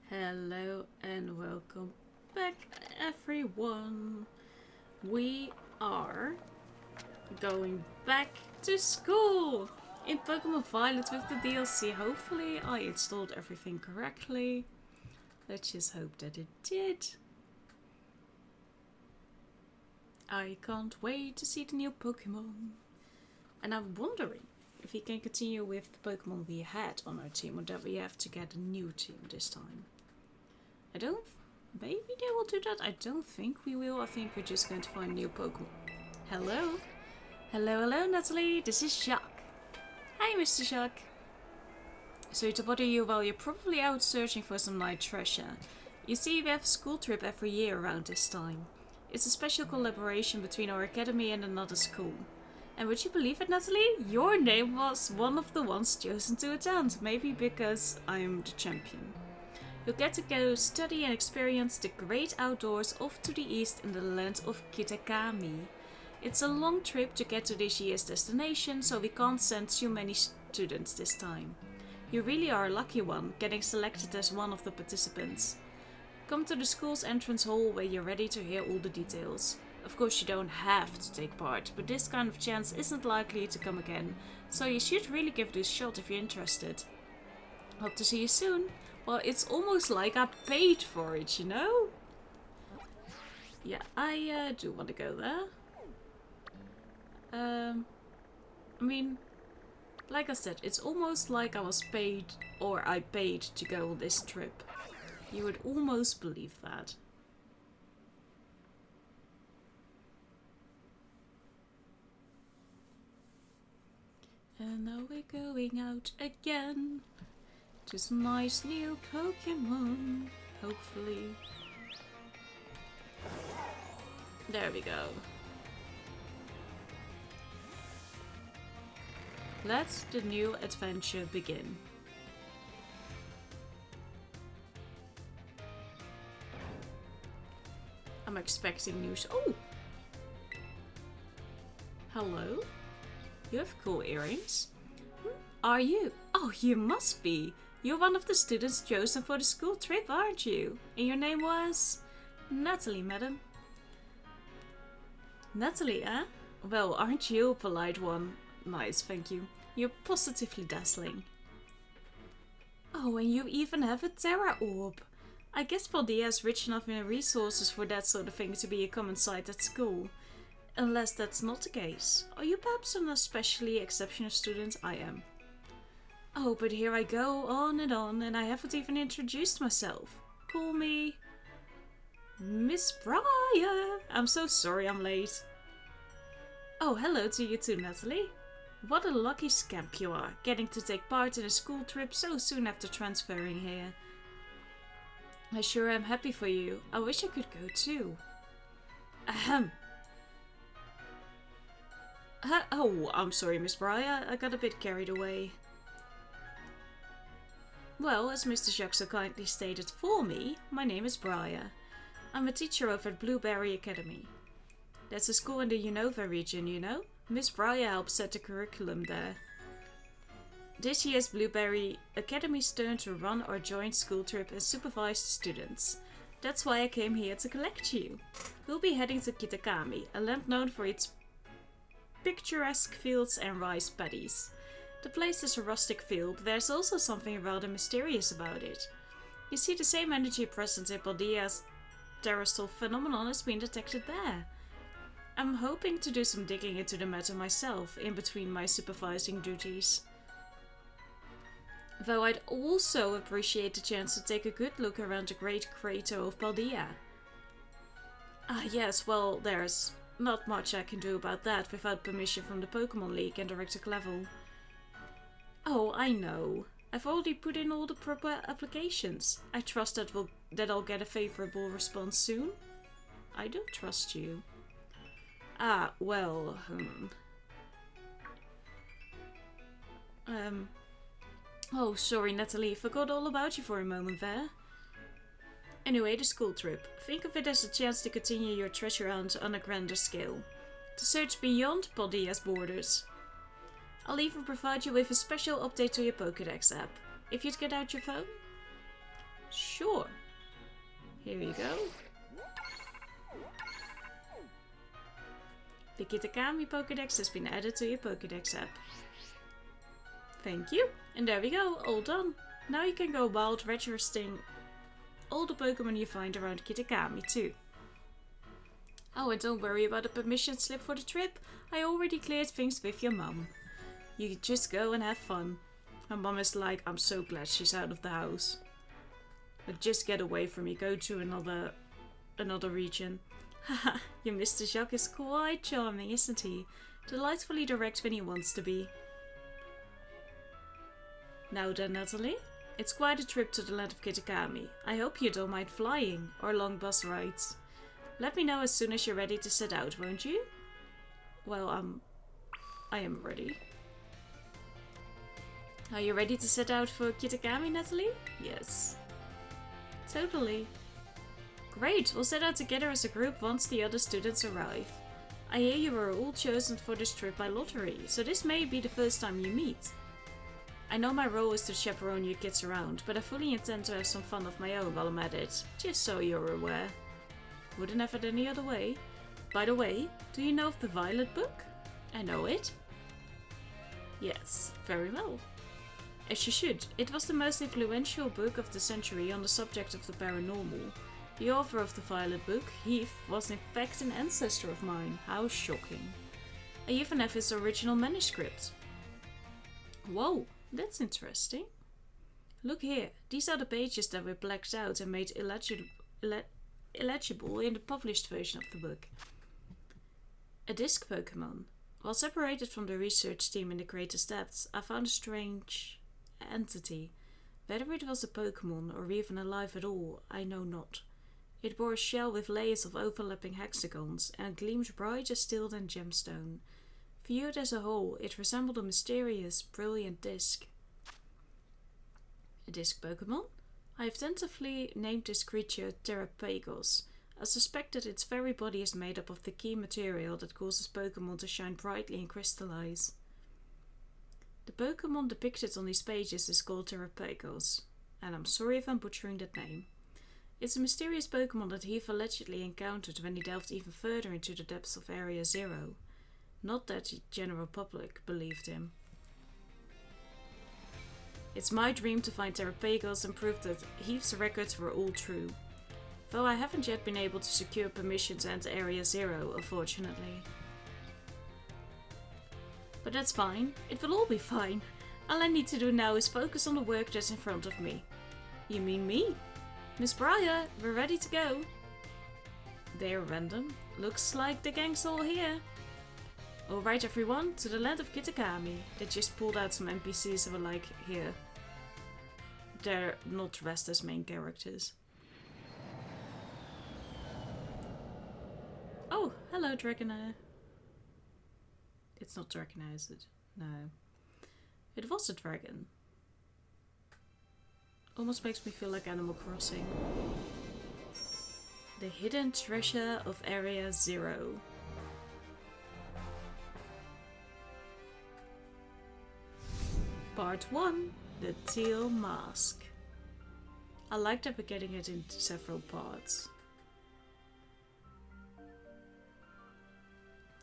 Hello and welcome back, everyone. We are going back to school in Pokémon Violet with the DLC. Hopefully I installed everything correctly. Let's just hope that it did. I can't wait to see the new Pokemon. And I'm wondering if we can continue with the Pokemon we had on our team, or that we have to get a new team this time. Maybe they will do that. I don't think we will. I think we're just going to find new Pokemon. Hello? Hello, Nathalie. This is Jacques. Hi, Mr. Jacques. Sorry to bother you while you're probably out searching for some night treasure. You see, we have a school trip every year around this time. It's a special collaboration between our academy and another school. And would you believe it, Nathalie? Your name was one of the ones chosen to attend. Maybe because I'm the champion. You'll get to go study and experience the great outdoors off to the east in the land of Kitakami. It's a long trip to get to this year's destination, so we can't send too many students this time. You really are a lucky one, getting selected as one of the participants. Come to the school's entrance hall where you're ready to hear all the details. Of course, you don't have to take part, but this kind of chance isn't likely to come again, so you should really give this a shot if you're interested. Hope to see you soon. Well, it's almost like I paid for it, you know? Yeah, I do want to go there. I mean, like I said, it's almost like I was paid, or I paid to go on this trip. You would almost believe that. And now we're going out again to some nice new Pokemon, hopefully. There we go. Let the new adventure begin. I'm expecting news. Oh! Hello? You have cool earrings. Are you? Oh, you must be. You're one of the students chosen for the school trip, aren't you? And your name was? Nathalie, madam. Nathalie, eh? Well, aren't you a polite one? Nice, thank you. You're positively dazzling. Oh, and you even have a Terra Orb. I guess Paldea is rich enough in resources for that sort of thing to be a common sight at school. Unless that's not the case. Are you perhaps an especially exceptional student? I am. Oh, but here I go, on, and I haven't even introduced myself. Call me Miss Briar. I'm so sorry I'm late. Oh, hello to you too, Nathalie. What a lucky scamp you are, getting to take part in a school trip so soon after transferring here. I sure am happy for you. I wish I could go too. Ahem. Oh, I'm sorry, Miss Briar. I got a bit carried away. Well, as Mr. Jacques so kindly stated for me, my name is Briar. I'm a teacher over at Blueberry Academy. That's a school in the Unova region, you know? Miss Briar helps set the curriculum there. This year's Blueberry Academy's turn to run our joint school trip and supervise the students. That's why I came here to collect you. We'll be heading to Kitakami, a land known for its picturesque fields and rice paddies. The place is a rustic feel, but there's also something rather mysterious about it. You see, the same energy present in Paldea's terrestrial phenomenon has been detected there. I'm hoping to do some digging into the matter myself, in between my supervising duties. Though I'd also appreciate the chance to take a good look around the great crater of Paldea. Ah yes, well, there's not much I can do about that without permission from the Pokémon League and Director level. Oh, I know. I've already put in all the proper applications. I trust that I'll get a favorable response soon. I don't trust you. Ah, well, Oh, sorry, Nathalie. Forgot all about you for a moment there. Anyway, the school trip. Think of it as a chance to continue your treasure hunt on a grander scale. To search beyond Paldea's borders. I'll even provide you with a special update to your Pokédex app. If you'd get out your phone? Sure. Here you go. The Kitakami Pokédex has been added to your Pokédex app. Thank you. And there we go, all done. Now you can go wild registering all the Pokemon you find around Kitakami too. Oh, and don't worry about the permission slip for the trip. I already cleared things with your mum. You just go and have fun. My mum is like, I'm so glad she's out of the house. But just get away from me, go to another region. Haha, your Mr. Jacques is quite charming, isn't he? Delightfully direct when he wants to be. Now then, Nathalie, it's quite a trip to the land of Kitakami. I hope you don't mind flying or long bus rides. Let me know as soon as you're ready to set out, won't you? Well, I am ready. Are you ready to set out for Kitakami, Nathalie? Yes. Totally. Great, we'll set out together as a group once the other students arrive. I hear you were all chosen for this trip by lottery, so this may be the first time you meet. I know my role is to chaperone you kids around, but I fully intend to have some fun of my own while I'm at it, just so you're aware. Wouldn't have it any other way. By the way, do you know of the Violet book? I know it. Yes, very well. As you should. It was the most influential book of the century on the subject of the paranormal. The author of the Violet book, Heath, was in fact an ancestor of mine. How shocking. I even have his original manuscript. Whoa, that's interesting. Look here, these are the pages that were blacked out and made illegible in the published version of the book. A disc Pokémon. While separated from the research team in the greatest depths, I found a strange entity. Whether it was a Pokémon or even alive at all, I know not. It bore a shell with layers of overlapping hexagons and gleamed brighter still than gemstone. Viewed as a whole, it resembled a mysterious, brilliant disc. A disc Pokémon? I have tentatively named this creature Terrapagos. I suspect that its very body is made up of the key material that causes Pokémon to shine brightly and crystallize. The Pokémon depicted on these pages is called Terrapagos, and I'm sorry if I'm butchering that name. It's a mysterious Pokémon that Heath allegedly encountered when he delved even further into the depths of Area Zero. Not that the general public believed him. It's my dream to find Terrapagos and prove that Heath's records were all true. Though I haven't yet been able to secure permission to enter Area Zero, unfortunately. But that's fine. It will all be fine. All I need to do now is focus on the work that's in front of me. You mean me? Miss Briar, we're ready to go. They're random. Looks like the gang's all here. Alright everyone, to the land of Kitakami. They just pulled out some NPCs and were like, here. They're not dressed as main characters. Oh, hello Dragonair. It's not Dragonair, is it? No. It was a dragon. Almost makes me feel like Animal Crossing. The hidden treasure of Area Zero. Part 1. The Teal Mask. I like that we're getting it into several parts.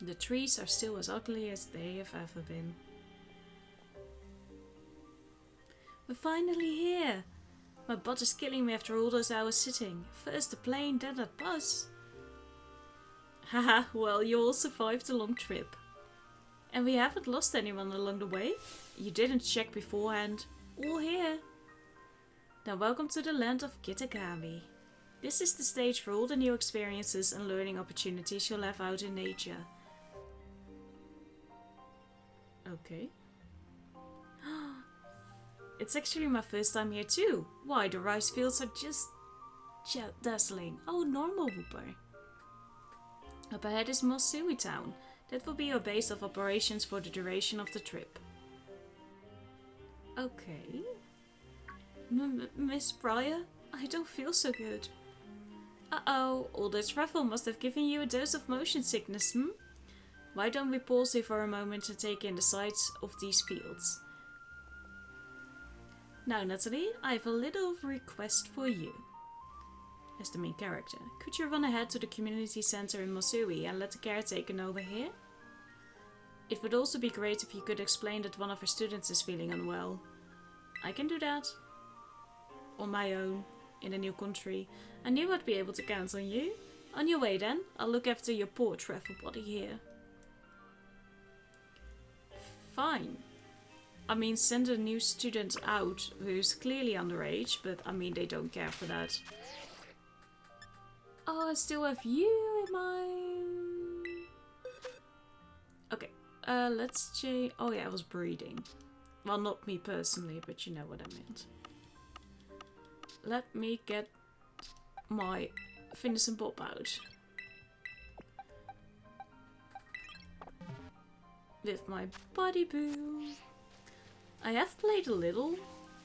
The trees are still as ugly as they have ever been. We're finally here! My butt is killing me after all those hours sitting. First the plane, then that bus. Haha, well, you all survived the long trip. And we haven't lost anyone along the way. You didn't check beforehand. All here. Now welcome to the land of Kitakami. This is the stage for all the new experiences and learning opportunities you'll have out in nature. Okay. It's actually my first time here too. Why, the rice fields are just dazzling. Oh, normal Whooper. Up ahead is Mosui Town. That will be your base of operations for the duration of the trip. Okay. Miss Briar, I don't feel so good. Uh-oh, all the travel must have given you a dose of motion sickness, hmm? Why don't we pause here for a moment to take in the sights of these fields? Now, Nathalie, I have a little request for you. As the main character, could you run ahead to the community center in Mosui and let the caretaker know we're here? It would also be great if you could explain that one of our students is feeling unwell. I can do that. On my own, in a new country. I knew I'd be able to count on you. On your way then, I'll look after your poor travel body here. Fine. I mean, send a new student out who's clearly underage, but I mean, they don't care for that. Oh, I still have you in mind. Okay, let's change. Oh yeah, I was breeding. Well, not me personally, but you know what I meant. Let me get my Phineas and Bob out. With my buddy boo. I have played a little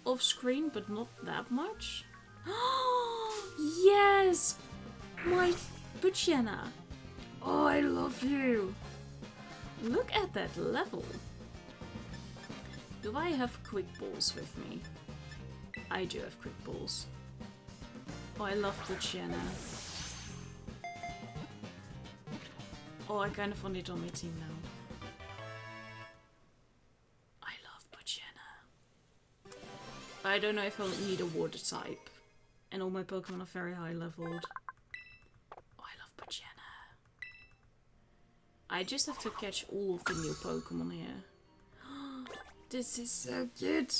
off screen, but not that much. Yes! My Buchena. Oh, I love you. Look at that level. Do I have quick balls with me? I do have quick balls. Oh, I love Buchena. Oh, I kind of want it on my team now. I love Buchena. I don't know if I'll need a water type. And all my Pokemon are very high leveled. Oh, I love Buchena. I just have to catch all of the new Pokemon here. This is so good.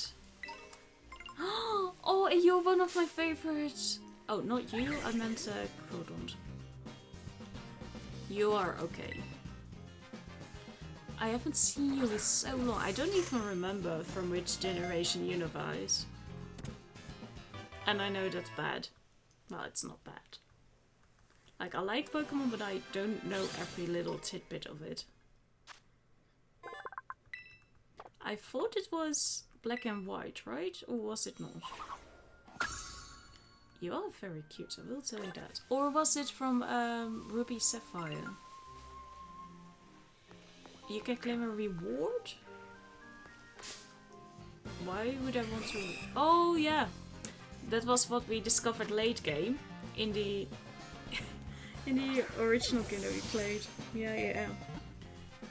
Oh, and you're one of my favorites. Oh, not you. I meant Crodont. You are okay. I haven't seen you in so long. I don't even remember from which generation Unova is. And I know that's bad. Well, it's not bad. Like, I like Pokemon, but I don't know every little tidbit of it. I thought it was black and white, right? Or was it not? You are very cute, I will tell you that. Or was it from Ruby Sapphire? You can claim a reward? Why would I want to... Oh, yeah. That was what we discovered late game. In the... in the original game that we played. Yeah.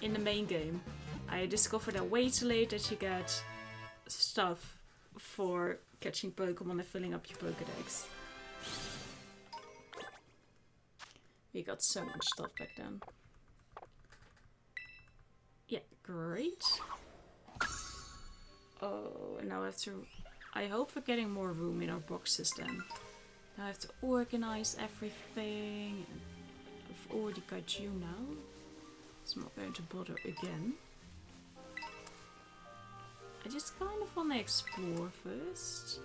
In the main game. I discovered that way too late that you get stuff for catching Pokemon and filling up your Pokédex. We got so much stuff back then. Yeah, great. Oh, and now I have to... I hope we're getting more room in our boxes then. Now I have to organize everything. I've already got you now. So I'm not going to bother again. I just kind of want to explore first.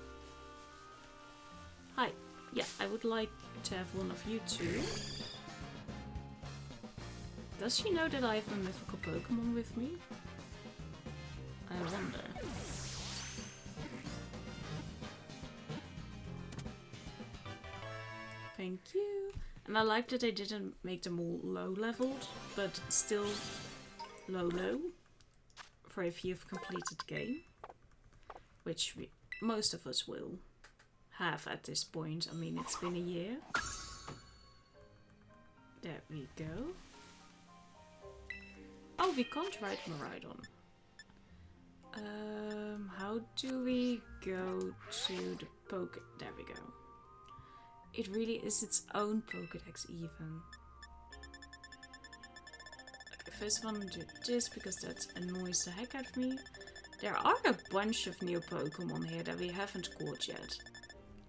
Hi. Yeah, I would like to have one of you too. Does she know that I have a mythical Pokemon with me? I wonder. Thank you. And I like that they didn't make them all low leveled, but still low for if you've completed the game. Which most of us will have at this point. I mean, it's been a year. There we go. Oh, we can't ride Miraidon. How do we go to the Poké... There we go. It really is its own Pokédex even. Okay, first I want to do this because that annoys the heck out of me. There are a bunch of new Pokemon here that we haven't caught yet.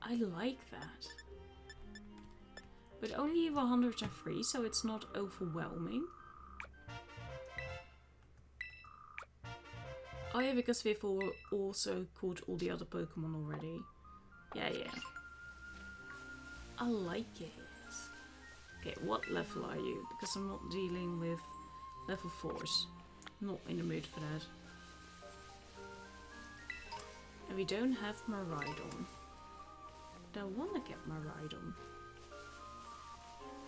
I like that. But only 103, so it's not overwhelming. Oh yeah, because we've also caught all the other Pokemon already. Yeah. I like it. Okay, what level are you? Because I'm not dealing with level 4s. I'm not in the mood for that. And we don't have Miraidon. I want to get Miraidon.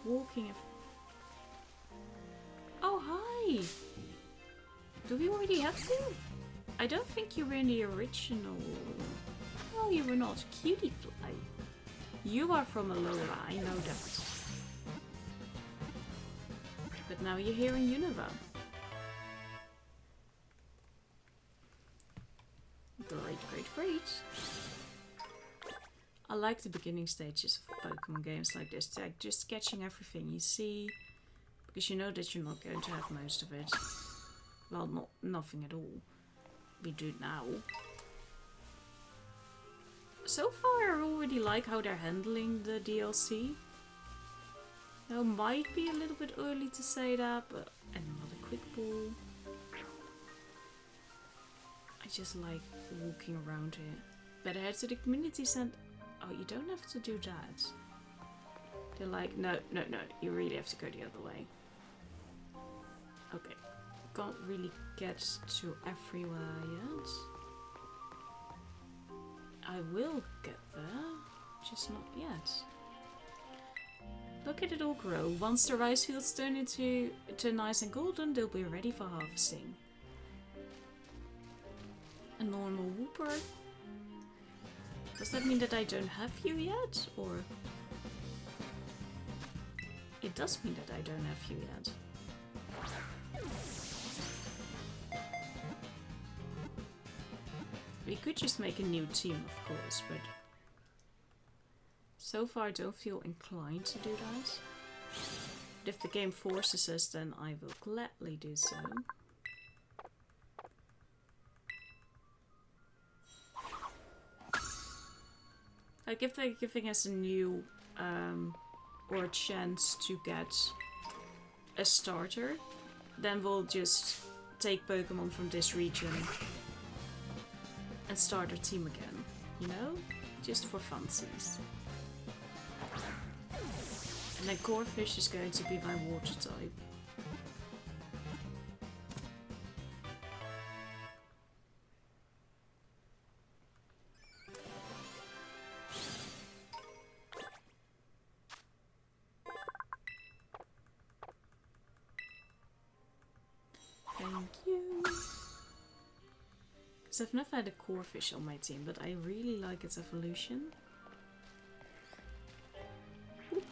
Walking... Oh, hi! Do we already have to? I don't think you were in the original No, you were not. Cutie fly. You are from Alola, I know that. But now you're here in Unova. Great, great, great. I like the beginning stages of Pokemon games like this. It's like just catching everything you see. Because you know that you're not going to have most of it. Well, nothing at all. We do it now. So far I already like how they're handling the DLC. Now might be a little bit early to say that, but another quick ball. I just like walking around here. Better head to the community center. Oh, you don't have to do that. They're like, no, no, no, you really have to go the other way. Okay, can't really get to everywhere yet. I will get there, just not yet. Look at it all grow. Once the rice fields turn nice and golden, they'll be ready for harvesting. A normal whooper. Does that mean that I don't have you yet? Or... It does mean that I don't have you yet. We could just make a new team, of course, but... So far I don't feel inclined to do that. But if the game forces us, then I will gladly do so. Like if they're giving us a new or a chance to get a starter, then we'll just take Pokemon from this region and start our team again, you know? Just for funsies. And then Corphish is going to be my water type. Thank you. Because I've never had a Corphish on my team, but I really like its evolution. Oop.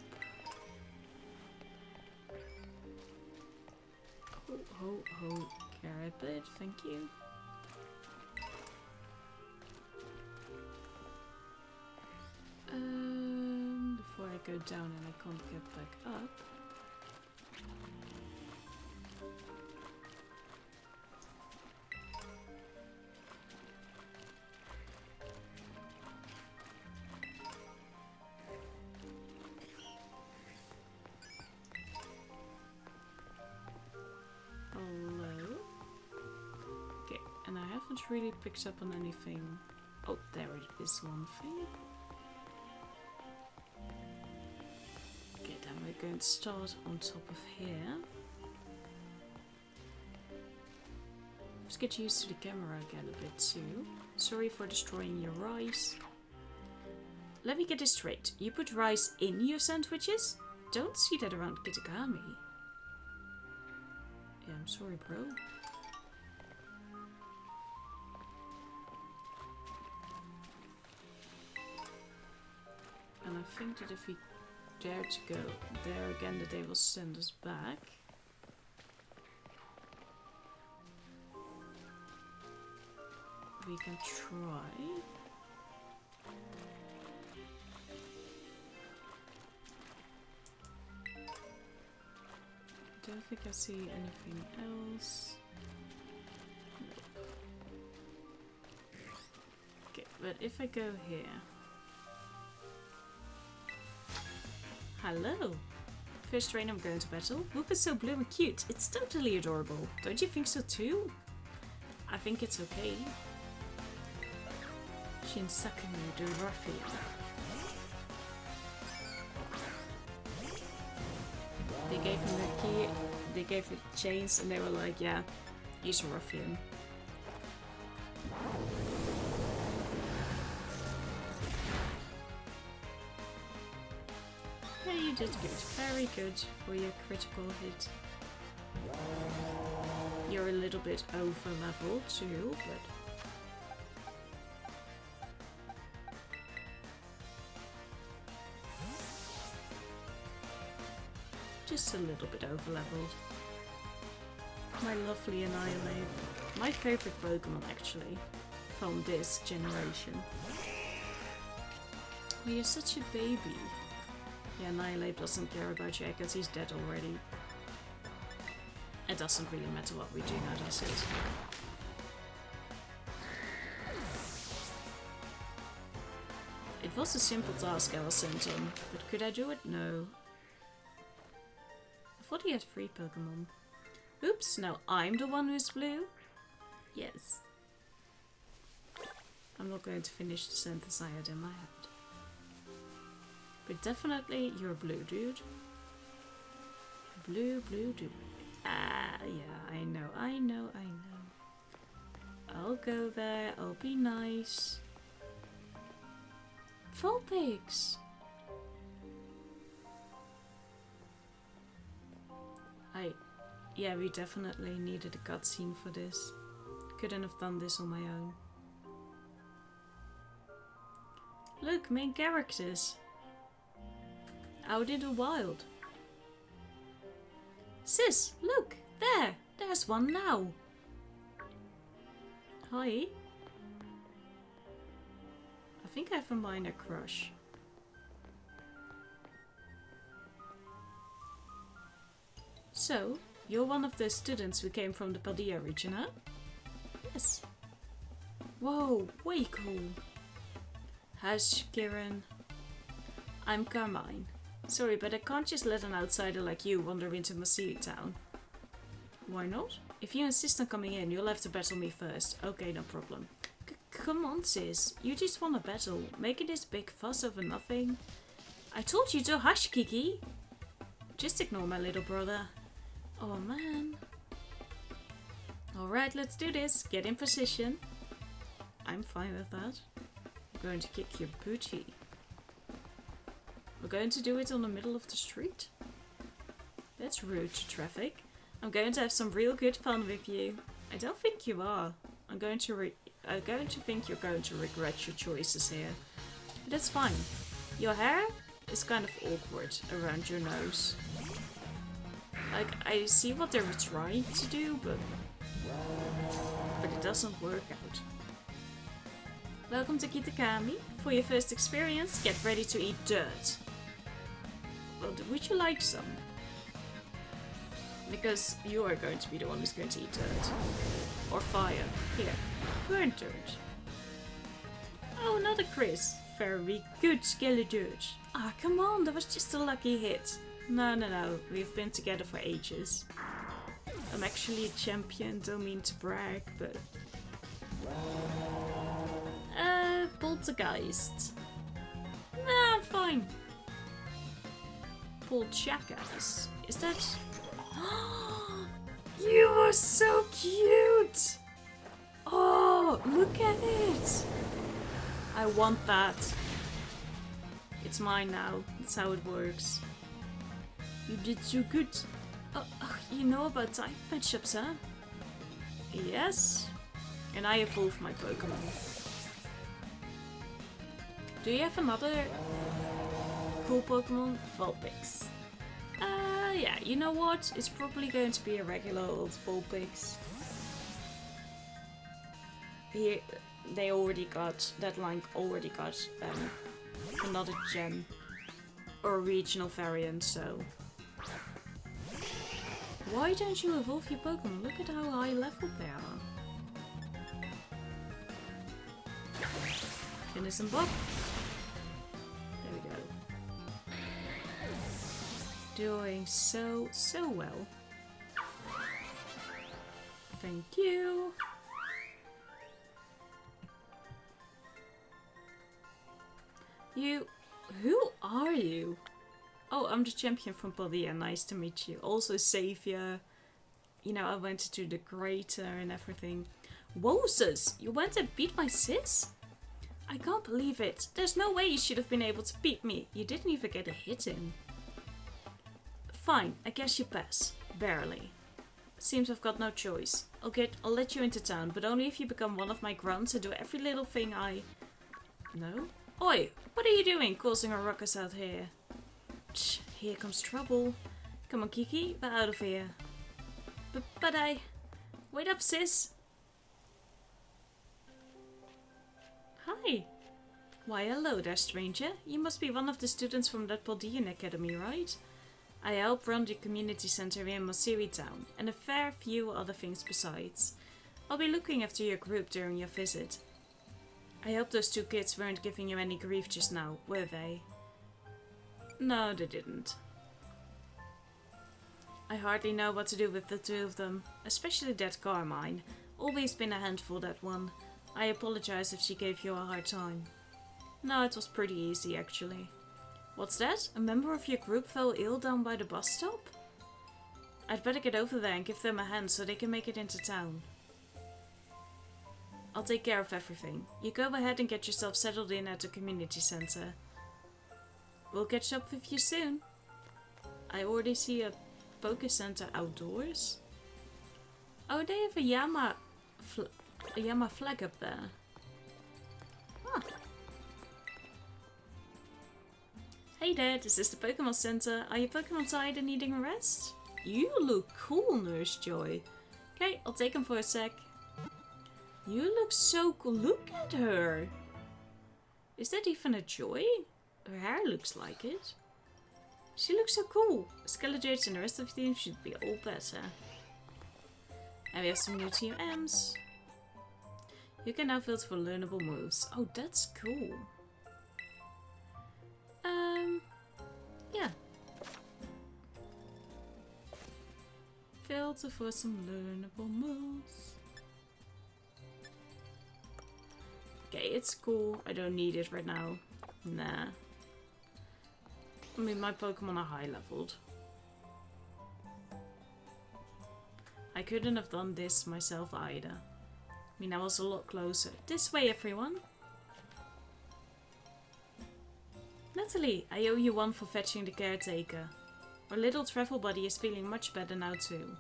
Ho, carrot, thank you. Before I go down and I can't get back up. Really picked up on anything. Oh, there it is, one thing. Okay, then we're going to start on top of here. Let's get used to the camera again a bit too. Sorry for destroying your rice. Let me get this straight. You put rice in your sandwiches? Don't see that around Kitagami. Yeah, I'm sorry, bro. And I think that if we dare to go there again, that they will send us back. We can try. I don't think I see anything else. Nope. Okay, but if I go here. Hello! First train I'm going to battle. Whoop is so blue and cute. It's totally adorable. Don't you think so too? I think it's okay. Shinsakamu the ruffian. They gave him the key, they gave him chains, and they were like, yeah, he's a ruffian. Yeah, you did good. Very good for your critical hit. You're a little bit over level too, but... Just a little bit over-leveled. My lovely Annihilate. My favorite Pokemon, actually, from this generation. Oh, you're such a baby. Yeah, Annihilate doesn't care about you because he's dead already. It doesn't really matter what we do now, does it? It was a simple task I was sent on, but could I do it? No. I thought he had 3 Pokemon. Oops, now I'm the one who's blue? Yes. I'm not going to finish the sentence I had in my head. But definitely you're blue, dude. Blue, blue, dude. Ah, yeah, I know. I'll go there, I'll be nice. Vulpix! Yeah, we definitely needed a cutscene for this. Couldn't have done this on my own. Look, main characters. Out in the wild. Sis, look! There! There's one now! Hi. I think I have a minor crush. So, you're one of the students who came from the Paldea region, huh? Yes. Whoa, way cool. Hush, Kieran. I'm Carmine. Sorry, but I can't just let an outsider like you wander into my city town. Why not? If you insist on coming in, you'll have to battle me first. Okay, no problem. Come on, sis. You just want a battle. Making this big fuss over nothing. I told you to hush, Kiki. Just ignore my little brother. Oh, man. Alright, let's do this. Get in position. I'm fine with that. I'm going to kick your booty. We're going to do it on the middle of the street? That's rude to traffic. I'm going to have some real good fun with you. I don't think you are. I'm going to think you're going to regret your choices here. But that's fine. Your hair is kind of awkward around your nose. Like, I see what they're trying to do, but it doesn't work out. Welcome to Kitakami. For your first experience, get ready to eat dirt. Well, would you like some? Because you are going to be the one who's going to eat dirt. Or fire. Here, burn dirt. Oh, another Chris. Very good, Skeledirge. Ah, come on, that was just a lucky hit. No. We've been together for ages. I'm actually a champion, don't mean to brag, but... Poltergeist. Nah, I'm fine. Poltergeist. Is that... You are so cute! Oh, look at it! I want that. It's mine now. That's how it works. You did so good. Oh, you know about type matchups, huh? Yes. And I evolved my Pokemon. Do you have another cool Pokemon? Vulpix. Yeah, you know what? It's probably going to be a regular old Vulpix. Here, they already got, that line already got another gem. Or a regional variant, so... Why don't you evolve your Pokemon? Look at how high level they are. Finish them up. There we go. Doing so well. Thank you. Who are you? Oh, I'm the champion from Paldea. Nice to meet you. Also Savior. You know, I went to the crater and everything. Wowzers! You went and beat my sis? I can't believe it. There's no way you should have been able to beat me. You didn't even get a hit in. Fine, I guess you pass. Barely. Seems I've got no choice. I'll let you into town, but only if you become one of my grunts and do every little thing I... No? Oi! What are you doing causing a ruckus out here? Here comes trouble. Come on, Kiki, we're out of here. But wait up, sis. Hi. Why, hello there, stranger. You must be one of the students from that Paldea Academy, right? I help run the community center in Mosiri Town, and a fair few other things besides. I'll be looking after your group during your visit. I hope those two kids weren't giving you any grief just now, were they? No, they didn't. I hardly know what to do with the two of them, especially that Carmine. Always been a handful, that one. I apologize if she gave you a hard time. No, it was pretty easy, actually. What's that? A member of your group fell ill down by the bus stop? I'd better get over there and give them a hand so they can make it into town. I'll take care of everything. You go ahead and get yourself settled in at the community center. We'll catch up with you soon. I already see a Poké Center outdoors. Oh, they have a Yama flag up there. Huh. Hey there, this is the Pokémon Center. Are you Pokémon tired and needing a rest? You look cool, Nurse Joy. Okay, I'll take him for a sec. You look so cool. Look at her. Is that even a Joy? Her hair looks like it. She looks so cool. Skeletor's and the rest of the team should be all better. And we have some new TMs. You can now filter for learnable moves. Oh, that's cool. Yeah. Filter for some learnable moves. Okay, it's cool. I don't need it right now. Nah. I mean, my Pokemon are high leveled. I couldn't have done this myself either. I mean, I was a lot closer. This way, everyone. Nathalie, I owe you one for fetching the caretaker. Our little travel buddy is feeling much better now too.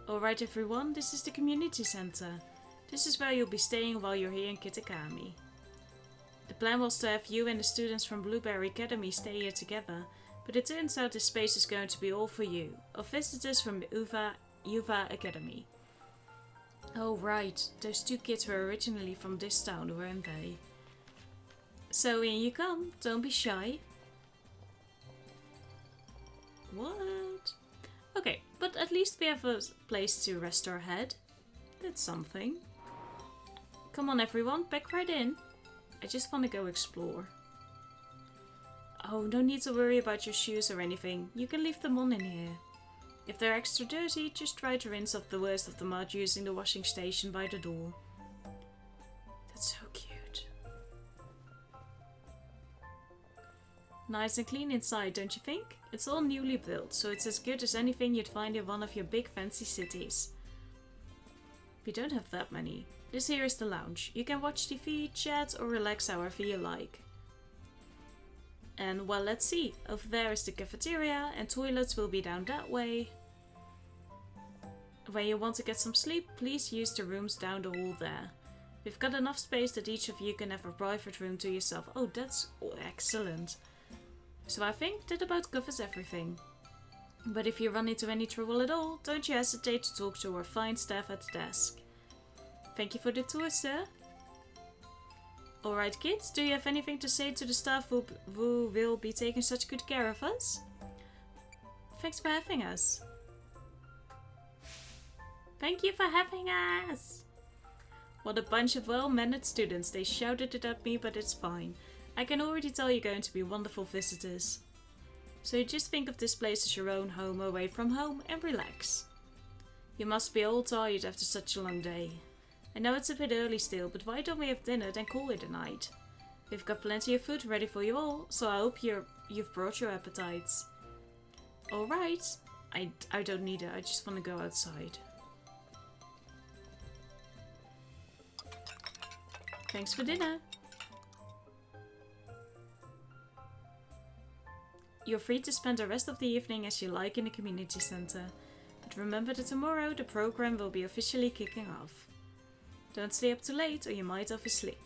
Alright everyone, this is the community center. This is where you'll be staying while you're here in Kitakami. The plan was to have you and the students from Blueberry Academy stay here together, but it turns out this space is going to be all for you, of visitors from the Uva Academy. Oh right, those two kids were originally from this town, weren't they? So in you come, don't be shy. What? Okay, but at least we have a place to rest our head. That's something. Come on everyone, pack right in. I just want to go explore. Oh, no need to worry about your shoes or anything. You can leave them on in here. If they're extra dirty, just try to rinse off the worst of the mud using the washing station by the door. That's so cute. Nice and clean inside, don't you think? It's all newly built, so it's as good as anything you'd find in one of your big fancy cities. We don't have that many. This here is the lounge. You can watch TV, chat, or relax however you like. And well, let's see. Over there is the cafeteria, and toilets will be down that way. When you want to get some sleep, please use the rooms down the hall there. We've got enough space that each of you can have a private room to yourself. Oh, that's excellent. So I think that about covers everything. But if you run into any trouble at all, don't you hesitate to talk to our fine staff at the desk. Thank you for the tour, sir. Alright kids, do you have anything to say to the staff who will be taking such good care of us? Thanks for having us. Thank you for having us! What a bunch of well-mannered students. They shouted it at me, but it's fine. I can already tell you're going to be wonderful visitors. So just think of this place as your own home away from home and relax. You must be all tired after such a long day. I know it's a bit early still, but why don't we have dinner then call it a night? We've got plenty of food ready for you all, so I hope you've brought your appetites. Alright. I don't need it, I just want to go outside. Thanks for dinner. You're free to spend the rest of the evening as you like in the community center. But remember that tomorrow the program will be officially kicking off. Don't stay up too late or you might oversleep.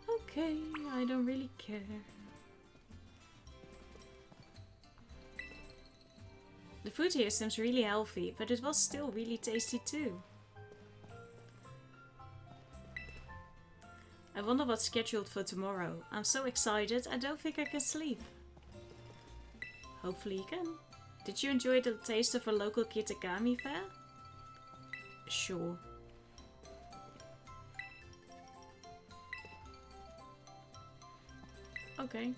Okay, I don't really care. The food here seems really healthy, but it was still really tasty too. I wonder what's scheduled for tomorrow. I'm so excited, I don't think I can sleep. Hopefully you can. Did you enjoy the taste of a local Kitakami fair? Sure. Okay.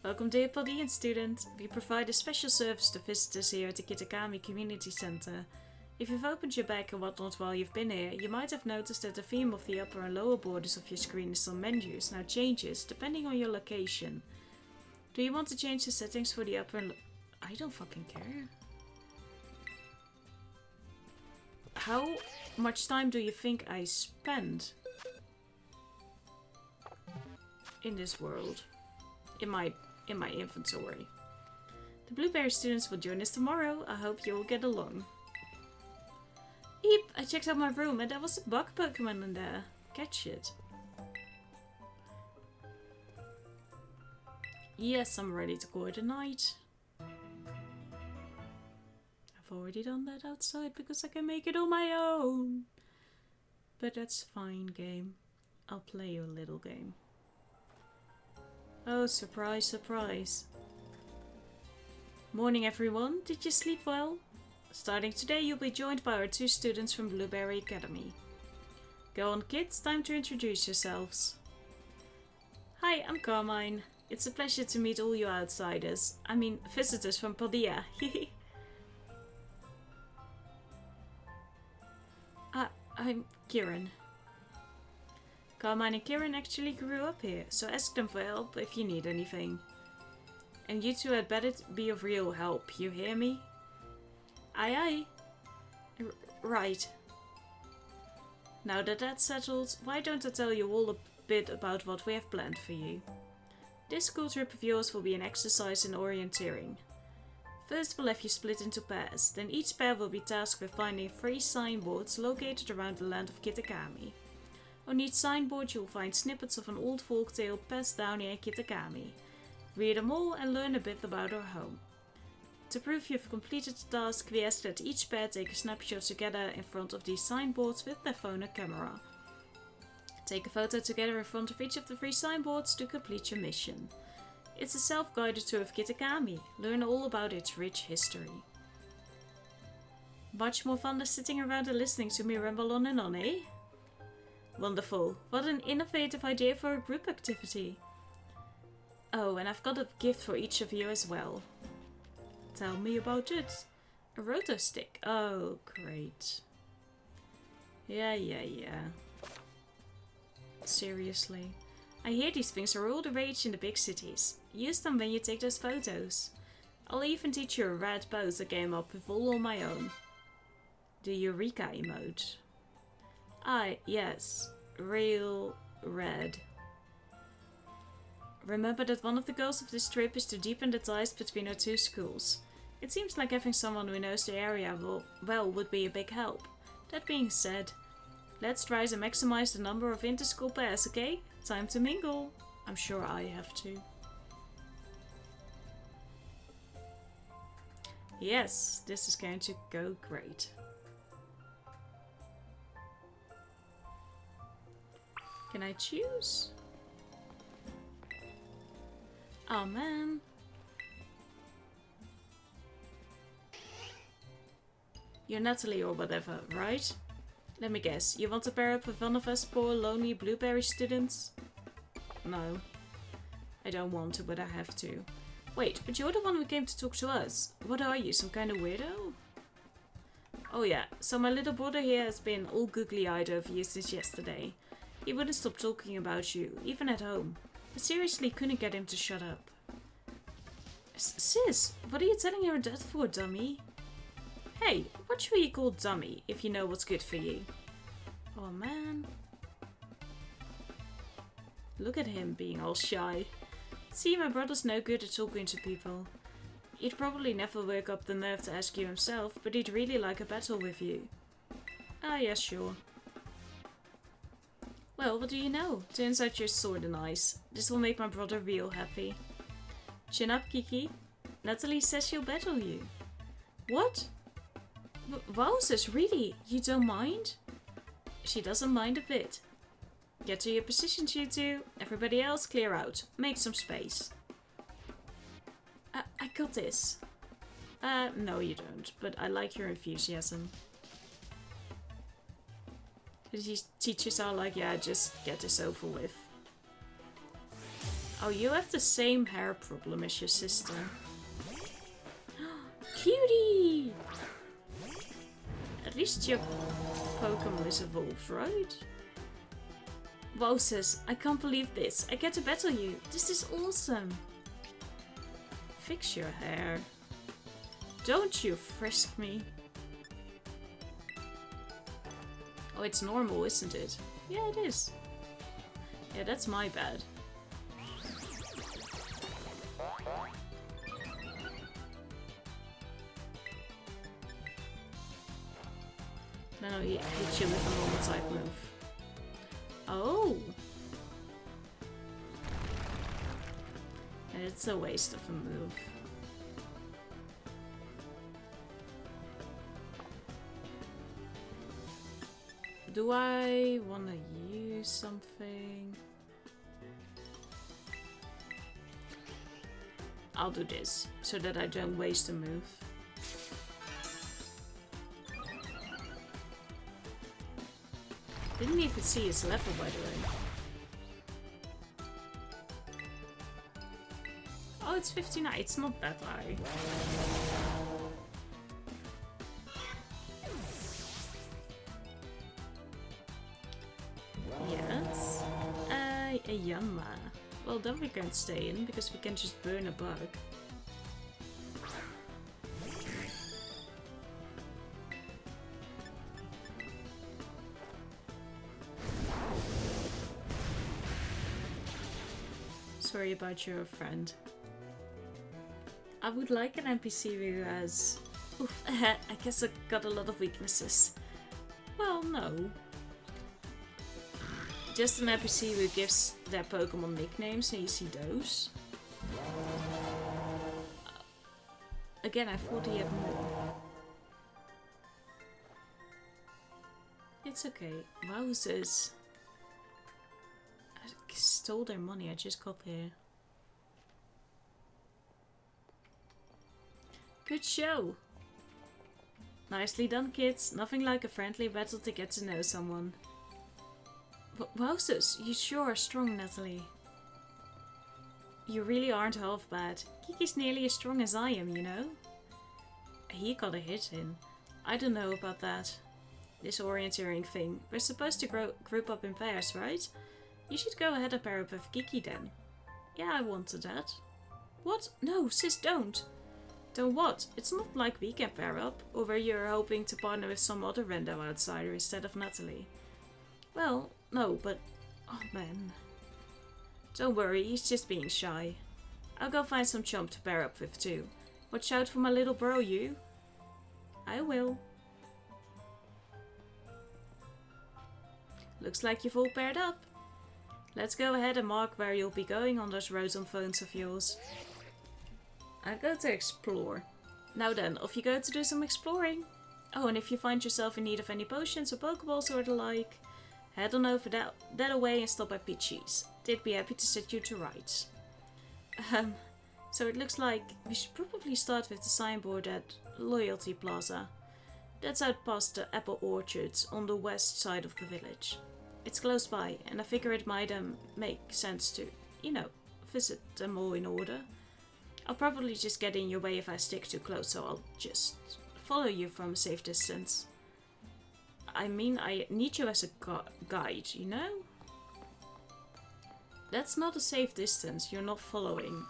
Welcome dear Paldea student. We provide a special service to visitors here at the Kitakami Community Center. If you've opened your bag and whatnot while you've been here, you might have noticed that the theme of the upper and lower borders of your screen's menus now changes depending on your location. Do you want to change the settings for the upper and I don't fucking care. How much time do you think I spend in this world? In my inventory. The blueberry students will join us tomorrow. I hope you all get along. Eep! I checked out my room and there was a bug Pokemon in there. Catch it. Yes, I'm ready to call it a night. I've already done that outside because I can make it on my own. But that's fine, game. I'll play you a little game. Oh, surprise, surprise. Morning everyone, did you sleep well? Starting today you'll be joined by our 2 students from Blueberry Academy. Go on kids, time to introduce yourselves. Hi, I'm Carmine. It's a pleasure to meet all you outsiders. I mean, visitors from Paldea. I'm Kieran. Carmine and Kieran actually grew up here, so ask them for help if you need anything. And you two had better be of real help, you hear me? Aye aye. Right. Now that that's settled, why don't I tell you all a bit about what we have planned for you. This school trip of yours will be an exercise in orienteering. First we'll have you split into pairs, then each pair will be tasked with finding 3 signboards located around the land of Kitakami. On each signboard you'll find snippets of an old folktale passed down here in Kitakami. Read them all and learn a bit about our home. To prove you've completed the task, we ask that each pair take a snapshot together in front of these signboards with their phone and camera. Take a photo together in front of each of the 3 signboards to complete your mission. It's a self-guided tour of Kitakami. Learn all about its rich history. Much more fun than sitting around and listening to me ramble on and on, eh? Wonderful. What an innovative idea for a group activity. Oh, and I've got a gift for each of you as well. Tell me about it. A roto stick. Oh, great. Yeah. Seriously. I hear these things are all the rage in the big cities. Use them when you take those photos. I'll even teach you a rad pose I came up with all on my own. The Eureka emote. Yes. Real red. Remember that one of the goals of this trip is to deepen the ties between our 2 schools. It seems like having someone who knows the area would be a big help. That being said, let's try to maximize the number of inter-school pairs, okay? Time to mingle. I'm sure I have to. Yes, this is going to go great. Can I choose? Oh man. You're Nathalie or whatever, right? Let me guess, you want to pair up with one of us poor lonely blueberry students? No. I don't want to, but I have to. Wait, but you're the one who came to talk to us. What are you, some kind of weirdo? Oh yeah, so my little brother here has been all googly-eyed over you since yesterday. He wouldn't stop talking about you, even at home. I seriously couldn't get him to shut up. Sis, what are you telling your dad for, dummy? Hey, what should you call dummy if you know what's good for you? Oh man. Look at him being all shy. See, my brother's no good at talking to people. He'd probably never work up the nerve to ask you himself, but he'd really like a battle with you. Ah, yeah, sure. Well, what do you know? Turns out you're sorta nice. This will make my brother real happy. Chin up, Kiki. Nathalie says she'll battle you. What? Wowzers, really? You don't mind? She doesn't mind a bit. Get to your positions, you two. Everybody else, clear out. Make some space. I got this. No you don't, but I like your enthusiasm. These teachers are like, yeah, just get this over with. Oh, you have the same hair problem as your sister. Cutie! At least your Pokemon is evolved, right? Wowzers, I can't believe this. I get to battle you. This is awesome. Fix your hair. Don't you frisk me. Oh, it's normal, isn't it? Yeah, it is. Yeah, that's my bad. No, he hit you with a normal type move. Oh! It's a waste of a move. Do I want to use something? I'll do this, so that I don't waste a move. Didn't even see his level, by the way. Oh, it's 59. It's not that high. Yes. A Yama. Well, then we can't stay in because we can just burn a bug. Sorry about your friend. I would like an NPC who has... Oof, I guess I've got a lot of weaknesses. Well, no. Just an NPC who gives their Pokemon nicknames and you see those. Again, I thought he had more. It's okay. Wowzers. I stole their money, I just got here. Good show! Nicely done, kids. Nothing like a friendly battle to get to know someone. Wowzers, you sure are strong, Nathalie. You really aren't half bad. Kiki's nearly as strong as I am, you know? He got a hit in. I don't know about that. This orienteering thing. We're supposed to group up in pairs, right? You should go ahead and pair up with Kiki then. Yeah, I wanted that. What? No, sis, don't. Don't what? It's not like we can pair up, or you're hoping to partner with some other random outsider instead of Nathalie. Well, no, but... Oh man. Don't worry, he's just being shy. I'll go find some chump to pair up with too. Watch out for my little bro, you. I will. Looks like you've all paired up. Let's go ahead and mark where you'll be going on those roads on phones of yours. I go to explore. Now then, off you go to do some exploring. Oh, and if you find yourself in need of any potions or Pokeballs or the like, head on over that away and stop by Peachy's. They'd be happy to set you to rights. So it looks like we should probably start with the signboard at Loyalty Plaza. That's out past the apple orchards on the west side of the village. It's close by, and I figure it might make sense to, you know, visit them all in order. I'll probably just get in your way if I stick too close, so I'll just follow you from a safe distance. I mean, I need you as a guide, you know? That's not a safe distance, you're not following.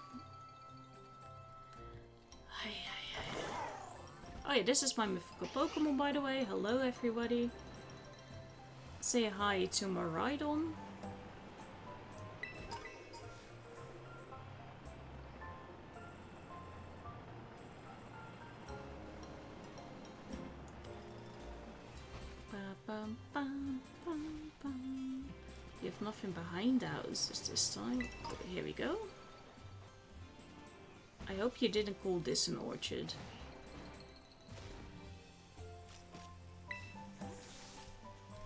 Oh yeah, this is my mythical Pokemon, by the way. Hello, everybody. Say hi to Maridon. You have nothing behind houses this time. Oh, here we go. I hope you didn't call this an orchard.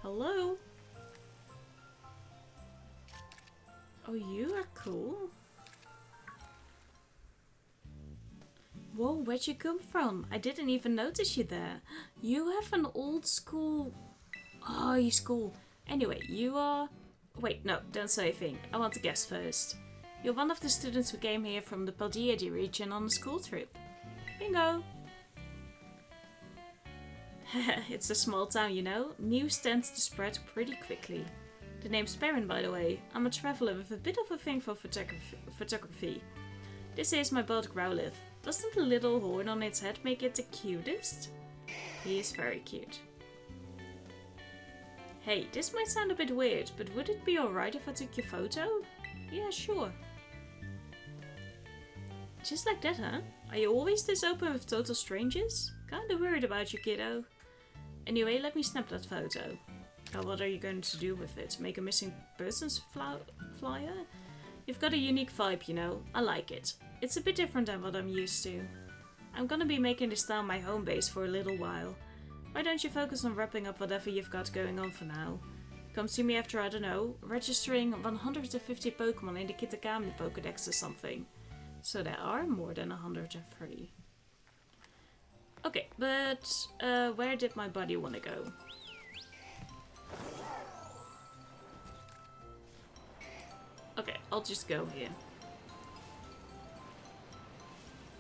Hello? Oh, you are cool. Whoa, where'd you come from? I didn't even notice you there. You have an old school... Oh, you school. Anyway, you are... Wait, no, don't say a thing. I want to guess first. You're one of the students who came here from the Paldea region on a school trip. Bingo! It's a small town, you know. News tends to spread pretty quickly. The name's Perrin, by the way. I'm a traveler with a bit of a thing for photography. This is my boat Growlithe. Doesn't the little horn on its head make it the cutest? He is very cute. Hey, this might sound a bit weird, but would it be alright if I took your photo? Yeah, sure. Just like that, huh? Are you always this open with total strangers? Kinda worried about you, kiddo. Anyway, let me snap that photo. Oh, what are you going to do with it? Make a missing persons flyer? You've got a unique vibe, you know. I like it. It's a bit different than what I'm used to. I'm gonna be making this town my home base for a little while. Why don't you focus on wrapping up whatever you've got going on for now? Come see me after, I don't know, registering 150 Pokémon in the Kitakami Pokédex or something. So there are more than 103. Okay, but where did my buddy want to go? Okay, I'll just go here.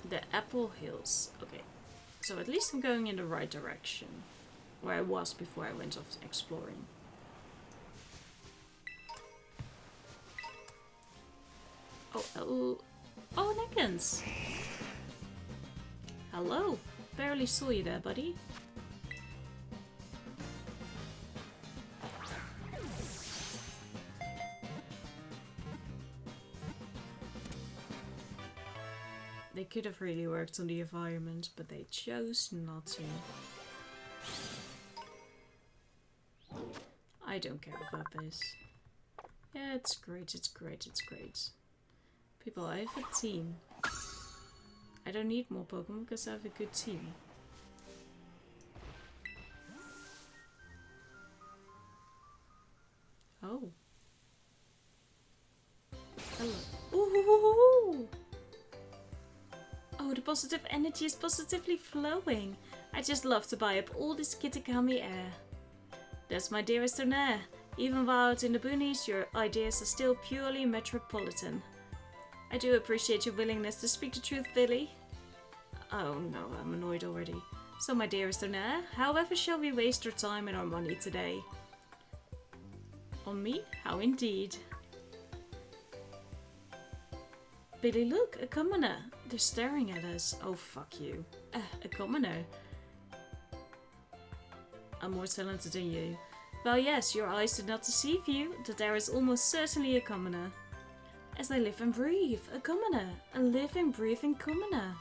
The Apple Hills. Okay, so at least I'm going in the right direction. Where I was before I went off exploring. Oh, Neckens! Hello! Barely saw you there, buddy. They could have really worked on the environment, but they chose not to. I don't care about this. Yeah, it's great, it's great, it's great. People, I have a team. I don't need more Pokemon because I have a good team. Oh. Hello. Ooh! Oh, the positive energy is positively flowing. I just love to buy up all this Kitakami air. That's my dearest Onair. Even while out in the boonies, your ideas are still purely metropolitan. I do appreciate your willingness to speak the truth, Billy. Oh no, I'm annoyed already. So my dearest Onair, however shall we waste our time and our money today? On me? How indeed. Billy, look, a commoner. They're staring at us. Oh, fuck you. A commoner. I'm more talented than you. Well, yes, your eyes do not deceive you, that there is almost certainly a commoner. As I live and breathe, a commoner. A living, breathing commoner.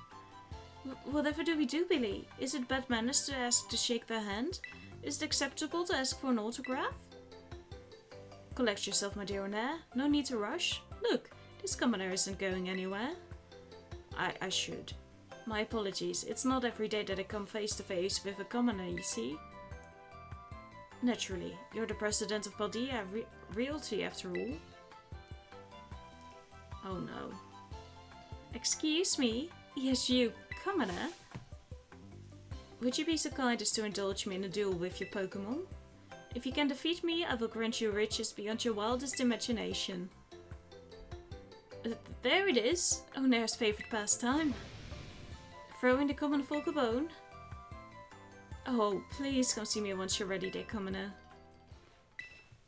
Whatever do we do, Billy? Is it bad manners to ask to shake their hand? Is it acceptable to ask for an autograph? Collect yourself, my dear Onair. No need to rush. Look, this commoner isn't going anywhere. I should. My apologies. It's not every day that I come face to face with a commoner, you see. Naturally, you're the president of Paldea Realty after all. Oh no. Excuse me? Yes, you, commoner. Would you be so kind as to indulge me in a duel with your Pokémon? If you can defeat me, I will grant you riches beyond your wildest imagination. There it is, Onair's favorite pastime. Throwing the common folk a bone. Oh, please come see me once you're ready there, commoner.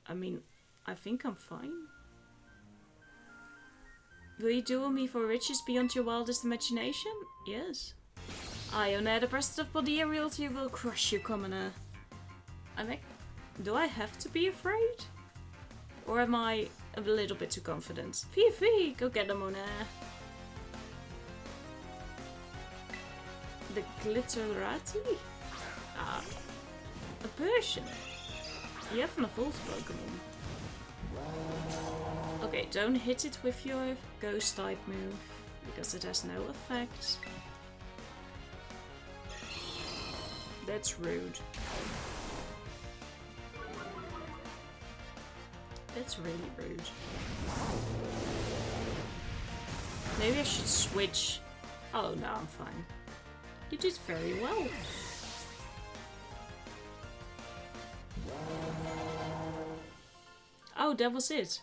I mean, I think I'm fine. Will you duel me for riches beyond your wildest imagination? Yes. I, Onair, the president of Paldea Realty, will crush you, commoner. Do I have to be afraid? Or am I a little bit too confident? Fee, go get them, Onair. The Glitterati? Ah, a Persian. You have an evolved Pokemon. Okay, don't hit it with your ghost type move, because it has no effect. That's rude. That's really rude. Maybe I should switch. Oh, no, I'm fine. You did very well. Oh, that was it.